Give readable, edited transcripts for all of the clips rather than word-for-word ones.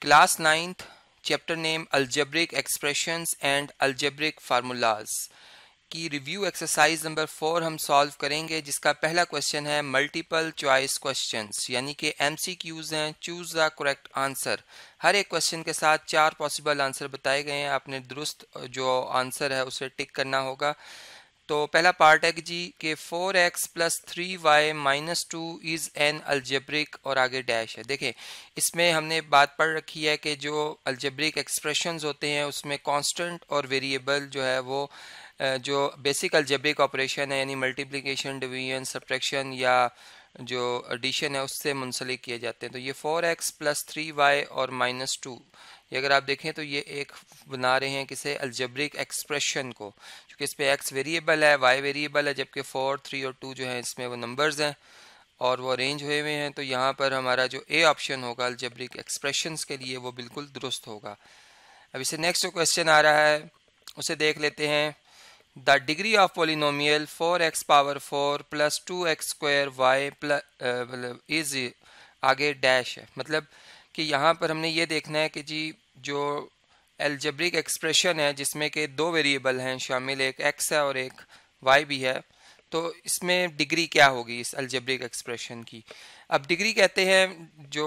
Class 9th chapter name algebraic expressions and algebraic formulas की review exercise number 4 हम solve करेंगे, जिसका पहला क्वेश्चन है मल्टीपल चॉइस क्वेश्चंस, यानी कि एमसीक्यूज हैं। Choose the correct answer. हर एक क्वेश्चन के साथ 4 पॉसिबल आंसर बताए गए हैं। आपने दुरुस्त जो आंसर है उसे टिक करना होगा। तो पहला पार्ट है कि जी के 4x plus 3y minus 2 is an algebraic और आगे डैश है। देखें, इसमें हमने बात पढ़ रखी है कि जो अलजेब्रिक एक्सप्रेशंस होते हैं उसमें कांस्टेंट और वेरिएबल जो है वो जो बेसिक अलजेब्रिक ऑपरेशन है, यानी मल्टीप्लिकेशन, डिवीजन, सब्ट्रैक्शन या जो एडिशन है उससे मुंसलिक किए जाते हैं। तो ये 4x प्लस 3y और माइनस 2, ये अगर आप देखें तो ये एक बना रहे हैं किसे, अलजेब्रिक एक्सप्रेशन को, क्योंकि इस पे x वेरिएबल है, y वेरिएबल है, जबकि 4, 3 और 2 जो है इसमें वो नंबर्स हैं और वो अरेंज हुए हुए हैं। तो यहाँ पर हमारा जो ए ऑप्शन होगा अलजेब्रिक एक्सप्रेशंस के लिए वो बिल्कुल दुरुस्त होगा। अब इससे नेक्स्ट जो क्वेश्चन आ रहा है उसे देख लेते हैं। The degree of polynomial 4x power 4 plus 2x square y plus is आगे डैश है। मतलब कि यहाँ पर हमने ये देखना है कि जी जो अलजेब्रिक एक्सप्रेशन है जिसमें कि दो वेरिएबल हैं शामिल, एक x है और एक y भी है, तो इसमें डिग्री क्या होगी इस अलजेब्रिक एक्सप्रेशन की। अब डिग्री कहते हैं जो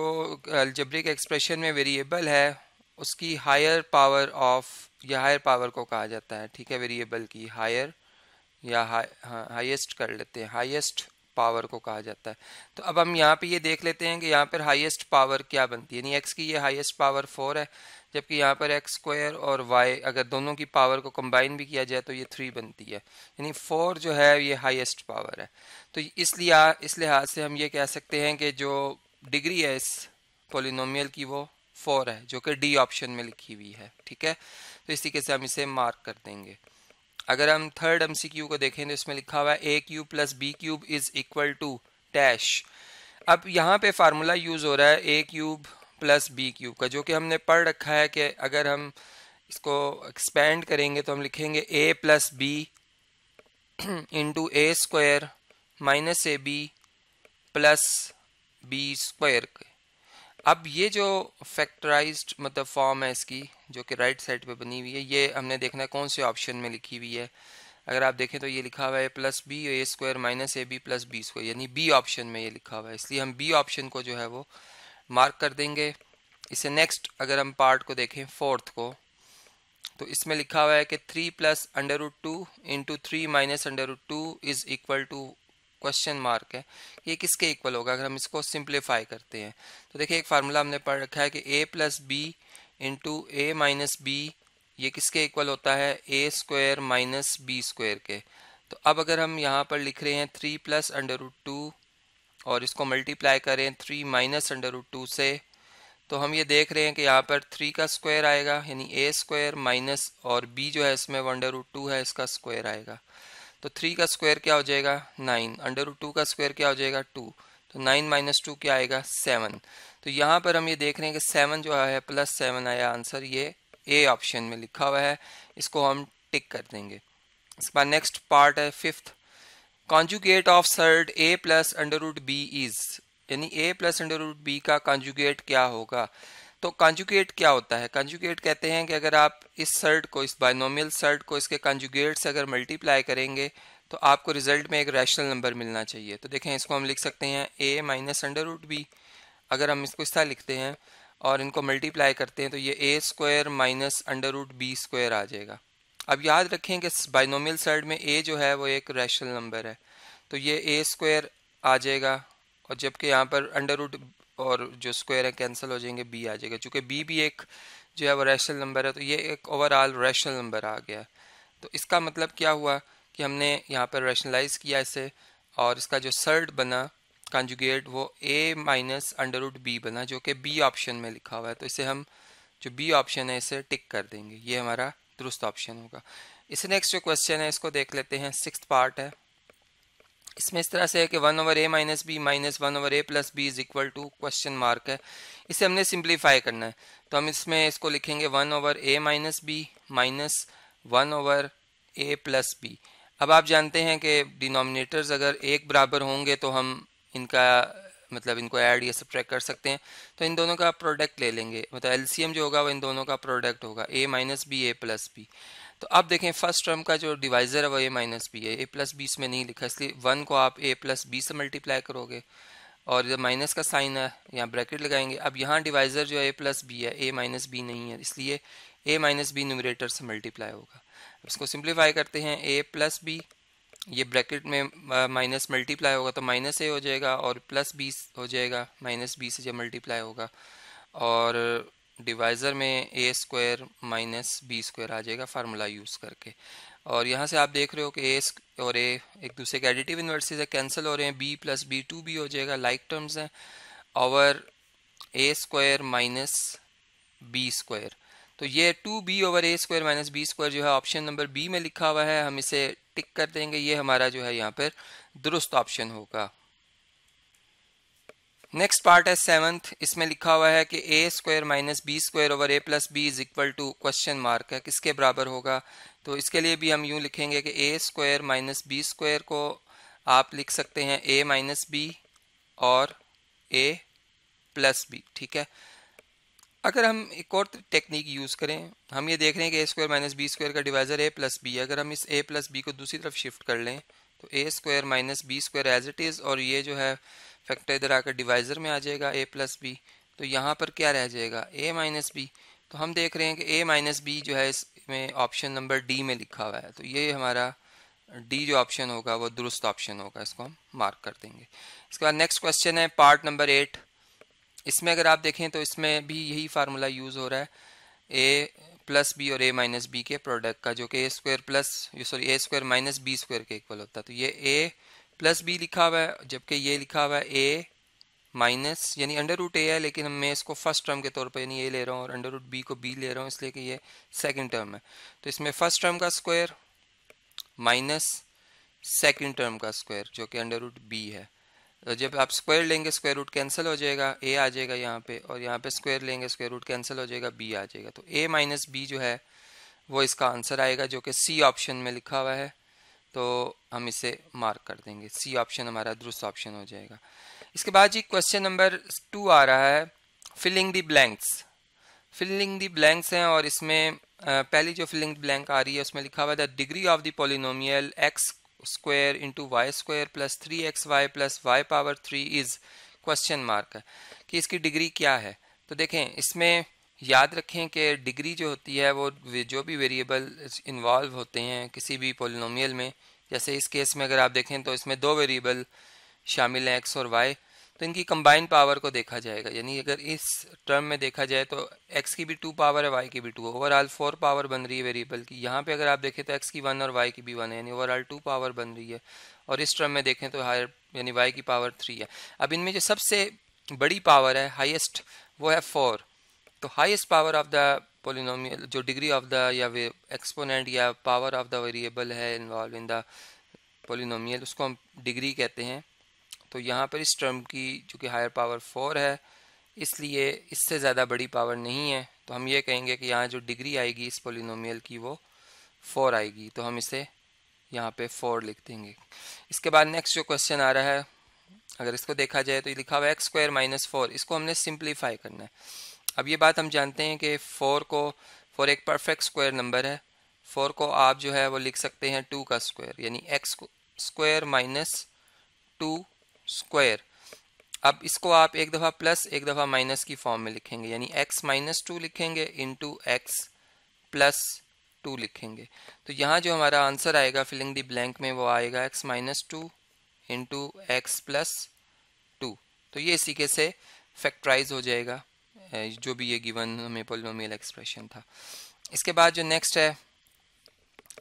अलजेब्रिक एक्सप्रेशन में वेरिएबल है उसकी हायर पावर ऑफ, या हायर पावर को कहा जाता है, ठीक है, वेरिएबल की हायर या हाईएस्ट कर लेते हैं, हाईएस्ट पावर को कहा जाता है। तो अब हम यहाँ पे ये देख लेते हैं कि यहाँ पर हाईएस्ट पावर क्या बनती है, यानी एक्स की ये हाईएस्ट पावर 4 है, जबकि यहाँ पर एक्स स्क्वायर और वाई अगर दोनों की पावर को कंबाइन भी किया जाए तो ये 3 बनती है, यानी 4 जो है ये हाईएस्ट पावर है। तो इसलिए इस लिहाज से हम ये कह सकते हैं कि जो डिग्री है इस पोलिनोमियल की वो 4 है, जो कि डी ऑप्शन में लिखी हुई है, ठीक है। तो इस तरीके से हम इसे मार्क कर देंगे। अगर हम थर्ड एमसीक्यू को देखें तो इसमें लिखा हुआ है a cube plus b cube is equal to dash. अब यहाँ पे फार्मूला यूज हो रहा है a cube plus b cube का, जो कि हमने पढ़ रखा है कि अगर हम इसको एक्सपेंड करेंगे तो हम लिखेंगे a plus b into a square minus a b plus b square. अब ये जो फैक्टराइज्ड मतलब फॉर्म है इसकी, जो कि राइट साइड पे बनी हुई है, ये हमने देखना है कौन से ऑप्शन में लिखी हुई है। अगर आप देखें तो ये लिखा हुआ है plus b a square minus a b plus b square, यानी बी ऑप्शन में ये लिखा हुआ है, इसलिए हम बी ऑप्शन को जो है वो मार्क कर देंगे। इससे नेक्स्ट अगर हम पार्ट को देखें फोर्थ को, तो इसमें लिखा हुआ है कि 3 plus under root 2 into 3 minus under root 2 is equal to question mark है। ये किसके इक्वल होगा अगर हम इसको सिंप्लीफाई करते हैं। तो देखिए एक फार्मूला हमने पढ़ रखा है कि a plus b into a minus b, ये किसके इक्वल होता है, a square minus b square के। तो अब अगर हम यहाँ पर लिख रहे हैं 3 प्लस अंडर रूट 2 और इसको मल्टीप्लाई करें 3 माइनस अंडर रूट 2 से, तो हम ये देख रहे हैं कि यहाँ पर 3 का स्क्वायर आएगा, यानी ए स्क्वायर माइनस और b जो है इसमें अंडर रूट 2 है, इसका स्क्वायर आएगा। तो 3 का स्क्वायर क्या हो जाएगा 9, अंडर रूट 2 का स्क्वायर क्या हो जाएगा 2, तो 9 माइनस 2 क्या आएगा 7। तो यहाँ पर हम ये देख रहे हैं कि 7 जो है प्लस 7 आया आंसर, ये ए ऑप्शन में लिखा हुआ है, इसको हम टिक कर देंगे। इसके बाद नेक्स्ट पार्ट है fifth, conjugate of surd a plus under root b is, यानी a plus under root b का कॉन्जुगेट क्या होगा। तो कॉन्जुगेट क्या होता है, कॉन्जुगेट कहते हैं कि अगर आप इस सर्ड को, इस बाइनोमियल सर्ड को इसके कॉन्जुगेट से अगर मल्टीप्लाई करेंगे तो आपको रिजल्ट में एक रैशनल नंबर मिलना चाहिए। तो देखें इसको हम लिख सकते हैं a minus under root b, अगर हम इसको इस तरह लिखते हैं और इनको मल्टीप्लाई करते हैं तो ये a square minus under root b square आ जाएगा। अब याद रखें कि बाइनोमियल सर्ड में a जो है वो एक रैशनल नंबर है, तो ये a स्क्वायर आ जाएगा, और जबकि यहाँ पर अंडर रूट और जो स्क्वायर है कैंसिल हो जाएंगे, b आ जाएगा। चूँकि b भी एक जो है वो रैशनल नंबर है, तो ये एक ओवरऑल रैशनल नंबर आ गया। तो इसका मतलब क्या हुआ कि हमने यहाँ पर रैशनलाइज किया इसे, और इसका जो सर्ड बना कॉन्जुगेट वो a minus under root b बना, जो कि b ऑप्शन में लिखा हुआ है। तो इसे हम जो b ऑप्शन है इसे टिक कर देंगे, ये हमारा दुरुस्त ऑप्शन होगा। इससे नेक्स्ट जो क्वेश्चन है इसको देख लेते हैं, सिक्स्थ पार्ट है। इसमें इस तरह से है कि 1 over a minus b minus 1 over a plus b is equal to question mark है। इसे हमने सिंप्लीफाई करना है, तो हम इसमें इसको लिखेंगे 1 over a minus b minus 1 over a plus b. अब आप जानते हैं कि डिनोमिनेटर्स अगर एक बराबर होंगे तो हम इनका मतलब इनको ऐड या सब्ट्रैक्ट कर सकते हैं। तो इन दोनों का प्रोडक्ट ले लेंगे, मतलब एलसीएम जो होगा वो इन दोनों का प्रोडक्ट होगा, ए माइनस बी ए प्लस बी। तो अब देखें फर्स्ट टर्म का जो डिवाइजर है वो ए माइनस बी है, ए प्लस बी इसमें नहीं लिखा, इसलिए 1 को आप ए प्लस बी से मल्टीप्लाई करोगे और जब माइनस का साइन है यहाँ ब्रैकेट लगाएंगे। अब यहाँ डिवाइजर जो है ए प्लस बी है, ए माइनस बी नहीं है, इसलिए ए माइनस बी न्यूमरेटर से मल्टीप्लाई होगा। अब इसको सिंप्लीफाई करते हैं, ए प्लस बी, ये ब्रैकेट में माइनस मल्टीप्लाई होगा तो माइनस ए हो जाएगा और प्लस बी हो जाएगा, माइनस बी से जब मल्टीप्लाई होगा, और डिवाइज़र में ए स्क्वायर माइनस बी स्क्वायर आ जाएगा फार्मूला यूज़ करके। और यहाँ से आप देख रहे हो कि ए और ए एक दूसरे के एडिटिव इन्वर्सेस है, कैंसिल हो रहे हैं, बी प्लस बी 2b हो जाएगा, लाइक टर्म्स हैं, ओवर ए स्क्वायर माइनस बी स्क्वायर। तो ये 2b ओवर ए स्क्वायर माइनस बी स्क्वायर जो है ऑप्शन नंबर बी में लिखा हुआ है, हम इसे टिक कर देंगे, ये हमारा जो है यहाँ पर दुरुस्त ऑप्शन होगा। नेक्स्ट पार्ट है 7th, इसमें लिखा हुआ है कि a square minus b square over a plus b is equal to question mark है, किसके बराबर होगा। तो इसके लिए भी हम यूँ लिखेंगे कि a square minus b square को आप लिख सकते हैं ए माइनस बी और ए प्लस बी, ठीक है। अगर हम एक और टेक्निक यूज़ करें, हम ये देख रहे हैं कि a square minus b square का डिवाइजर ए प्लस बी है, अगर हम इस ए प्लस बी को दूसरी तरफ शिफ्ट कर लें तो a square minus b square as it is, और ये जो है फैक्टर इधर आकर डिवाइज़र में आ जाएगा ए प्लस बी, तो यहाँ पर क्या रह जाएगा ए माइनस बी। तो हम देख रहे हैं कि ए माइनस बी जो है इसमें ऑप्शन नंबर डी में लिखा हुआ है, तो ये हमारा डी जो ऑप्शन होगा वो दुरुस्त ऑप्शन होगा, इसको हम मार्क कर देंगे। इसके बाद नेक्स्ट क्वेश्चन है पार्ट नंबर 8, इसमें अगर आप देखें तो इसमें भी यही फार्मूला यूज़ हो रहा है, ए प्लस बी और ए माइनस बी के प्रोडक्ट का, जो कि a square plus sorry A square minus b square के इक्वल होता है। तो ये ए प्लस बी लिखा हुआ है, जबकि ये लिखा हुआ है ए माइनस यानी अंडर रूट ए है, लेकिन मैं इसको फर्स्ट टर्म के तौर पर यानी ए ले रहा हूँ और अंडर रूट बी को बी ले रहा हूँ, इसलिए कि ये सेकंड टर्म है। तो इसमें फर्स्ट टर्म का स्क्वायर माइनस सेकंड टर्म का स्क्वायर जो कि अंडर रूट बी है। तो जब आप स्क्वायर लेंगे स्क्वायर रूट कैंसिल हो जाएगा, ए आ जाएगा यहाँ पे, और यहाँ पे स्क्वायर लेंगे स्क्वायर रूट कैंसिल हो जाएगा, बी आ जाएगा। तो ए माइनस बी जो है वो इसका आंसर आएगा, जो कि सी ऑप्शन में लिखा हुआ है, तो हम इसे मार्क कर देंगे, सी ऑप्शन हमारा दुरुस्त ऑप्शन हो जाएगा। इसके बाद जी क्वेश्चन नंबर 2 आ रहा है, filling the blanks. Filling the blanks हैं और इसमें पहली जो फिलिंग द ब्लैंक आ रही है उसमें लिखा हुआ है the degree of the polynomial x square into y square plus 3xy plus y power 3 is question mark है, कि इसकी डिग्री क्या है। तो देखें इसमें याद रखें कि डिग्री जो होती है वो जो भी वेरिएबल इन्वॉल्व होते हैं किसी भी पॉलिनोमियल में, जैसे इस केस में अगर आप देखें तो इसमें 2 वेरिएबल शामिल हैं एक्स और वाई, तो इनकी कंबाइन पावर को देखा जाएगा। यानी अगर इस टर्म में देखा जाए तो x की भी 2 पावर है, y की भी 2, ओवरऑल 4 पावर बन रही है वेरिएबल की। यहाँ पे अगर आप देखें तो x की 1 और y की भी 1 है, यानी ओवरऑल 2 पावर बन रही है। और इस टर्म में देखें तो हायर यानी y की पावर 3 है। अब इनमें जो सबसे बड़ी पावर है हाईएस्ट वो है 4। तो highest power of the polynomial जो डिग्री ऑफ द या एक्सपोनेंट या पावर ऑफ द वेरिएबल है इन्वॉल्व इन द पोलिनोमियल, उसको हम डिग्री कहते हैं। तो यहाँ पर इस टर्म की जो कि हायर पावर 4 है, इसलिए इससे ज़्यादा बड़ी पावर नहीं है, तो हम ये कहेंगे कि यहाँ जो डिग्री आएगी इस पोलिनोमियल की वो 4 आएगी, तो हम इसे यहाँ पे 4 लिख देंगे। इसके बाद नेक्स्ट जो क्वेश्चन आ रहा है, अगर इसको देखा जाए तो ये लिखा हुआ है एक्स स्क्वायर माइनस 4, इसको हमने सिंप्लीफाई करना है। अब ये बात हम जानते हैं कि 4 एक परफेक्ट स्क्वायर नंबर है, 4 को आप जो है वो लिख सकते हैं 2 का स्क्वायर, यानी एक्स स्क्वायर माइनस 2 स्क्वायर। अब इसको आप एक दफ़ा प्लस एक दफ़ा माइनस की फॉर्म में लिखेंगे, यानी x माइनस 2 लिखेंगे इंटू एक्स प्लस 2 लिखेंगे। तो यहाँ जो हमारा आंसर आएगा फिलिंग द ब्लैंक में वो आएगा x minus 2 into x plus 2। तो ये इसी के से फैक्टराइज हो जाएगा जो भी ये गिवन हमें पोलिनोमियल एक्सप्रेशन था। इसके बाद जो नेक्स्ट है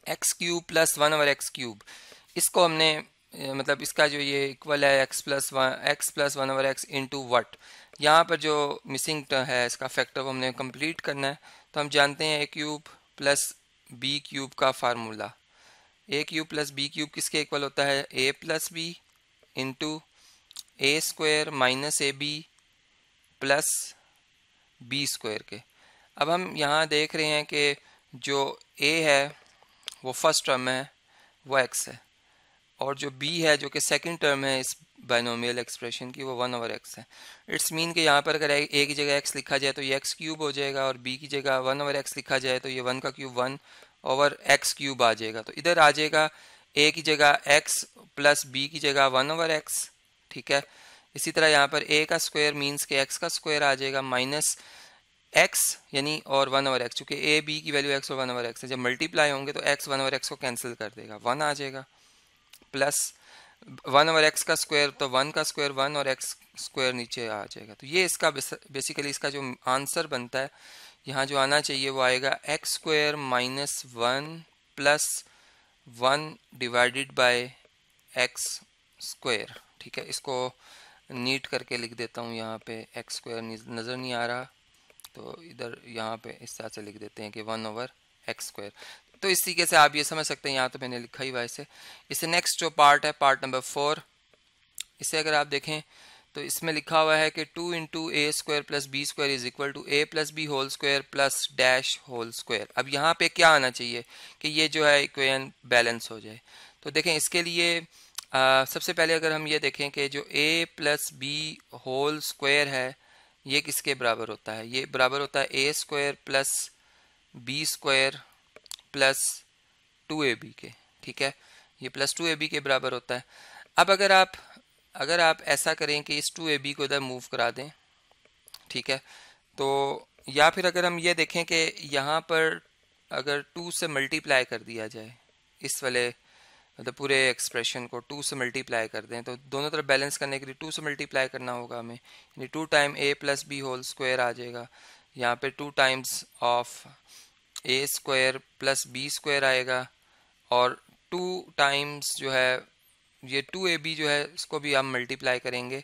x cube plus 1 over x cube, इसको हमने मतलब इसका जो ये इक्वल है x plus 1 over x into what, यहाँ पर जो मिसिंग है इसका फैक्टर वो हमने कंप्लीट करना है। तो हम जानते हैं a cube plus b cube का formula, a cube plus b cube किसके इक्वल होता है, a plus b into a square minus a b plus b square के। अब हम यहाँ देख रहे हैं कि जो ए है वो फर्स्ट टर्म है वो एक्स है, और जो b है जो कि सेकंड टर्म है इस बाइनोमियल एक्सप्रेशन की, वो 1/x है। इट्स मीन कि यहाँ पर अगर a की जगह x लिखा जाए तो ये x क्यूब हो जाएगा, और b की जगह 1/x लिखा जाए तो ये 1 का क्यूब 1/x क्यूब आ जाएगा। तो इधर आ जाएगा a की जगह x प्लस b की जगह 1/x, ठीक है। इसी तरह यहाँ पर a का स्क्वायर मीन्स के x का स्क्वायर आ जाएगा माइनस x यानी और 1/x, चूँकि a b की वैल्यू x और 1/x है, जब मल्टीप्लाई होंगे तो x 1/x को कैंसिल कर देगा, 1 आ जाएगा, प्लस 1/x का स्क्वायर तो 1 का स्क्वायर 1 और x स्क्वायर नीचे आ जाएगा। तो ये इसका बेसिकली इसका जो आंसर बनता है यहाँ जो आना चाहिए वो आएगा x square minus 1 plus 1 divided by x square, ठीक है। इसको नीट करके लिख देता हूँ, यहाँ पे x स्क्वायर नज़र नहीं आ रहा तो इधर यहाँ पे इस तरह से लिख देते हैं कि 1/x स्क्वायर। तो इस तरीके से आप ये समझ सकते हैं, यहाँ तो मैंने लिखा ही हुआ है इसे नेक्स्ट जो पार्ट है पार्ट नंबर 4, इसे अगर आप देखें तो इसमें लिखा हुआ है कि 2 into a square plus b square is equal to a plus b whole square plus dash whole square. अब यहाँ पे क्या आना चाहिए कि ये जो है इक्वेशन बैलेंस हो जाए। तो देखें इसके लिए सबसे पहले अगर हम ये देखें कि जो a plus b whole square है ये किसके बराबर होता है, ये बराबर होता है a square plus b square plus 2ab के, ठीक है। ये प्लस 2ab के बराबर होता है। अब अगर आप ऐसा करें कि इस 2ab को इधर मूव करा दें, ठीक है, तो या फिर अगर हम ये देखें कि यहाँ पर अगर 2 से मल्टीप्लाई कर दिया जाए, इस वाले मतलब पूरे एक्सप्रेशन को 2 से मल्टीप्लाई कर दें, तो दोनों तरफ बैलेंस करने के लिए 2 से मल्टीप्लाई करना होगा हमें, यानी 2 time a plus b whole square आ जाएगा। यहाँ पे 2 times of a square plus b square आएगा, और 2 टाइम्स जो है ये 2ab जो है इसको भी हम मल्टीप्लाई करेंगे,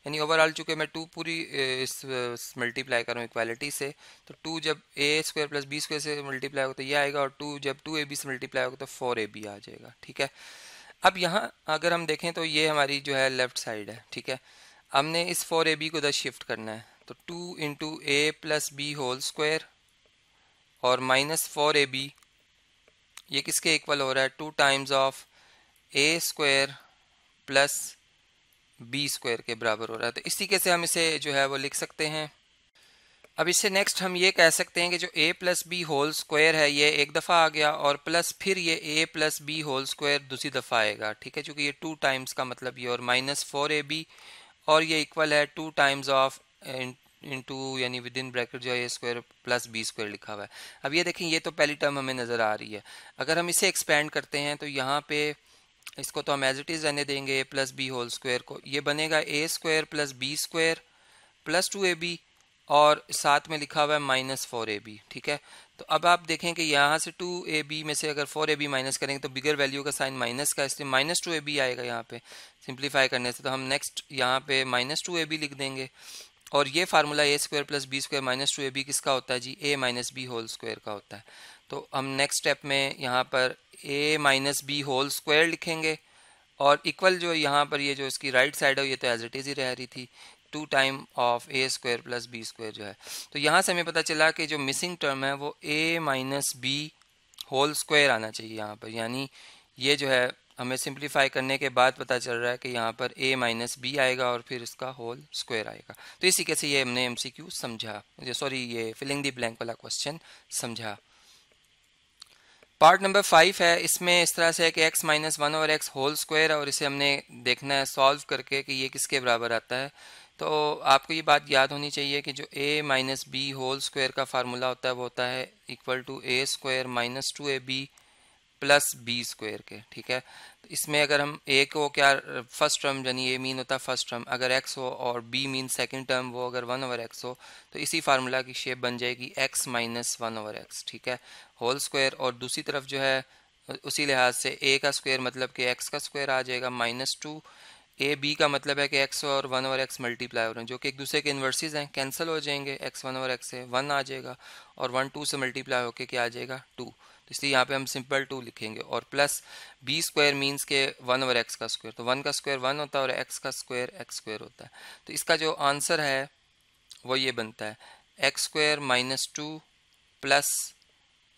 यानी ओवरऑल चूँकि मैं 2 पूरी इस मल्टीप्लाई कर रहा हूँ इक्वालिटी से, तो 2 जब a square plus b square से मल्टीप्लाई होगा तो ये आएगा, और 2 जब 2ab से मल्टीप्लाई होगा तो 4ab आ जाएगा, ठीक है। अब यहाँ अगर हम देखें तो ये हमारी जो है लेफ्ट साइड है, ठीक है। हमने इस 4ab को इधर शिफ्ट करना है, तो 2 into a plus b whole square और माइनस 4ab ये किसके इक्वल हो रहा है, 2 times of a square plus b square के बराबर हो रहा है। तो इस तरीके से हम इसे जो है वो लिख सकते हैं। अब इससे नेक्स्ट हम ये कह सकते हैं कि जो a plus b whole square है ये एक दफ़ा आ गया, और प्लस फिर ये a plus b whole square दूसरी दफ़ा आएगा, ठीक है, क्योंकि ये 2 टाइम्स का मतलब ये, और माइनस 4ab और ये इक्वल है 2 टाइम्स ऑफ इंटू यानी विद इन ब्रैकेट जो है a square plus b square लिखा हुआ है। अब ये देखें ये तो पहली टर्म हमें नज़र आ रही है। अगर हम इसे एक्सपेंड करते हैं तो यहाँ पे इसको तो हम एज इट इज़ रहने देंगे a plus b whole square को, ये बनेगा a square plus b square plus 2ab और साथ में लिखा हुआ है माइनस 4ab, ठीक है। तो अब आप देखें कि यहाँ से 2ab में से अगर 4ab माइनस करेंगे तो बिगर वैल्यू का साइन माइनस का, इसलिए माइनस 2ab आएगा यहाँ पे सिंप्लीफाई करने से। तो हम नेक्स्ट यहाँ पे माइनस 2ab लिख देंगे, और ये formula a square plus b square minus 2ab किसका होता है जी, a minus b whole square का होता है। तो हम नेक्स्ट स्टेप में यहाँ पर a minus b whole square लिखेंगे, और इक्वल जो यहाँ पर ये जो इसकी राइट साइड है ये तो एज इट इज़ ही रह रही थी, 2 time of a square plus b square जो है। तो यहाँ से हमें पता चला कि जो मिसिंग टर्म है वो a minus b whole square आना चाहिए यहाँ पर, यानी ये जो है हमें सिंप्लीफाई करने के बाद पता चल रहा है कि यहाँ पर a माइनस बी आएगा और फिर इसका होल स्क्वायर आएगा। तो इसी कैसे ये हमने MCQ समझा, सॉरी ये फिलिंग दी ब्लैंक वाला क्वेश्चन समझा। पार्ट नंबर 5 है, इसमें इस तरह से है कि x minus 1/x whole square है, और इसे हमने देखना है सॉल्व करके कि ये किसके बराबर आता है। तो आपको ये बात याद होनी चाहिए कि जो a minus b whole square का फार्मूला होता है वो होता है equal to a square minus 2ab plus b square के, ठीक है। तो इसमें अगर हम a को क्या फर्स्ट टर्म यानी a मीन होता है फर्स्ट टर्म, अगर x हो और b मीन सेकंड टर्म, वो अगर 1/x हो तो इसी फार्मूला की शेप बन जाएगी x माइनस 1/x, ठीक है, होल स्क्वायर। और दूसरी तरफ जो है उसी लिहाज से a का स्क्वायर मतलब कि x का स्क्वायर आ जाएगा माइनस 2, ए बी का मतलब है कि x और 1/x मल्टीप्लाई हो रहे हैं जो कि एक दूसरे के इन्वर्सेस हैं, कैंसिल हो जाएंगे, x 1/x से 1 आ जाएगा और 1 2 से मल्टीप्लाई होके क्या आ जाएगा 2, तो इसलिए यहाँ पे हम सिंपल 2 लिखेंगे। और प्लस बी स्क्वायर मीन्स के 1/x का स्क्वायर, तो 1 का स्क्वायर 1 होता है और x का स्क्वायर x स्क्वायर होता है। तो इसका जो आंसर है वो ये बनता है x स्क्वायर माइनस 2 प्लस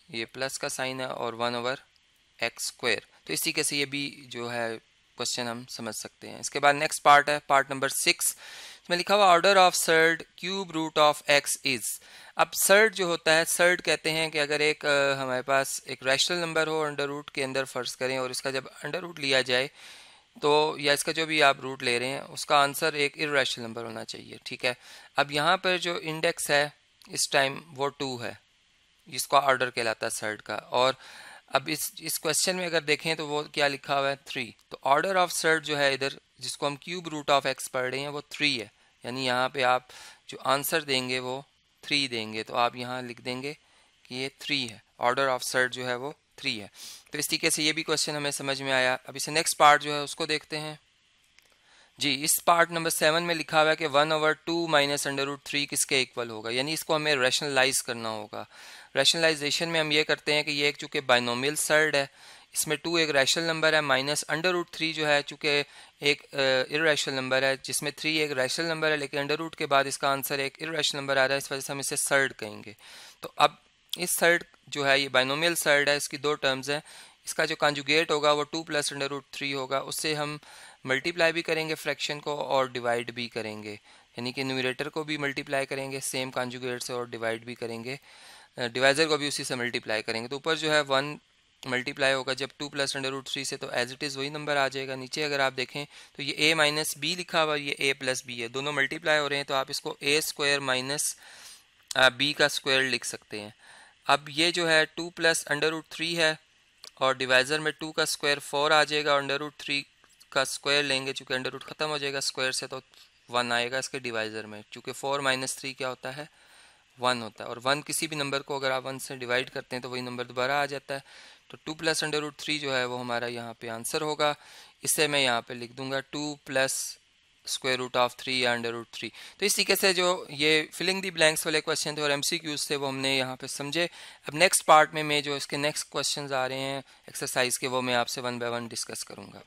ये प्लस का साइन है और 1/x स्क्वायर। तो इसी के से ये भी जो है क्वेश्चन हम समझ सकते हैं। इसके बाद नेक्स्ट पार्ट है पार्ट नंबर 6, इसमें लिखा हुआ order of surd cube root of x is. अब सर्ड जो होता है, सर्ड कहते हैं कि अगर एक हमारे पास एक रैशनल नंबर हो अंडर रूट के अंदर फर्ज करें, और इसका जब अंडर रूट लिया जाए तो या इसका जो भी आप रूट ले रहे हैं उसका आंसर एक इर्रेशनल नंबर होना चाहिए, ठीक है। अब यहाँ पर जो इंडेक्स है इस टाइम वो 2 है, जिसका ऑर्डर कहलाता है सर्ड का। और अब इस क्वेश्चन में अगर देखें तो वो क्या लिखा हुआ है 3। तो ऑर्डर ऑफ सर्ड जो है इधर जिसको हम क्यूब रूट ऑफ एक्स पढ़ रहे हैं वो 3 है, यानी यहाँ पे आप जो आंसर देंगे वो 3 देंगे। तो आप यहाँ लिख देंगे कि ये 3 है, ऑर्डर ऑफ सर्ड जो है वो 3 है। तो इस तरीके से ये भी क्वेश्चन हमें समझ में आया। अब इसे नेक्स्ट पार्ट जो है उसको देखते हैं जी। इस पार्ट नंबर 7 में लिखा हुआ है कि 1/2 माइनस अंडर रूट 3 किसके इक्वल होगा, यानी इसको हमें रैशनलाइज करना होगा। रैशनलाइजेशन में हम ये करते हैं कि ये एक चूँकि बाइनोमियल सर्ड है, इसमें 2 एक रैशनल नंबर है, माइनस अंडर रूट 3 जो है चूँकि एक इर्रेशनल नंबर है, जिसमें 3 एक रैशनल नंबर है, लेकिन अंडर रूट के बाद इसका आंसर एक इर्रेशनल नंबर आ रहा है, इस वजह से हम इसे सर्ड कहेंगे। तो अब इस सर्ड जो है ये बाइनोमियल सर्ड है, इसकी 2 टर्म्स हैं। इसका जो कॉन्जुगेट होगा वो 2 प्लस अंडर रूट 3 होगा, उससे हम मल्टीप्लाई भी करेंगे फ्रैक्शन को और डिवाइड भी करेंगे, यानी कि न्यूमरेटर को भी मल्टीप्लाई करेंगे सेम कॉन्जुगेट से और डिवाइड भी करेंगे, डिवाइजर को भी उसी से मल्टीप्लाई करेंगे। तो ऊपर जो है 1 मल्टीप्लाई होगा जब 2 प्लस अंडर रूट 3 से, तो एज इट इज़ वही नंबर आ जाएगा। नीचे अगर आप देखें तो ये a माइनस बी लिखा हुआ, ये a प्लस बी है, दोनों मल्टीप्लाई हो रहे हैं, तो आप इसको a स्क्वायर माइनस बी का स्क्वायर लिख सकते हैं। अब ये जो है 2 प्लस अंडर रूट 3 है और डिवाइज़र में 2 का स्क्वायर 4 आ जाएगा, और अंडर रूट 3 का स्क्वायर लेंगे, चूँकि अंडर रूट ख़त्म हो जाएगा स्क्वायर से, तो 1 आएगा इसके डिवाइज़र में, चूँकि 4 माइनस 3 क्या होता है 1 होता है, और 1 किसी भी नंबर को अगर आप 1 से डिवाइड करते हैं तो वही नंबर दोबारा आ जाता है। तो 2 प्लस अंडर रूट 3 जो है वो हमारा यहाँ पे आंसर होगा। इससे मैं यहाँ पे लिख दूंगा 2 प्लस स्क्वायर रूट ऑफ 3 या अंडर रूट 3। तो इस तरीके से जो ये फिलिंग दी ब्लैंक्स वाले क्वेश्चन थे और MCQs थे वो हमने यहाँ पे समझे। अब नेक्स्ट पार्ट में मैं जो इसके नेक्स्ट क्वेश्चंस आ रहे हैं एक्सरसाइज के, वो मैं आपसे 1 बाय 1 डिस्कस करूँगा।